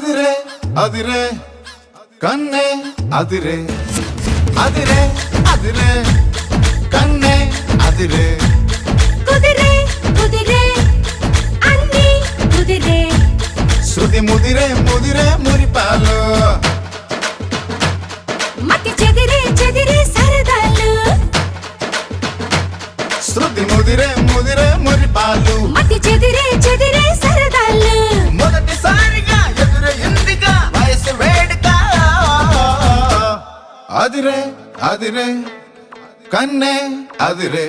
అదిరే అదిరే కన్నే అదిరే అదిరే అదిరే కన్నే అదిరే కుదిరే కుదిరే అన్ని కుదిరే శృతి ముదిరే ముదిరే మురిపాలు మతి చెదిరే చెదిరే సరదాలు శృతి ముదిరే ముదిరే మురిపాలు మతి చెదిరే చెదిరే సరదాలు మొదటిసారిగా ఎదురయ్యిందిగా వయసు వేడుక అదిరే అదిరే కన్నే అదిరే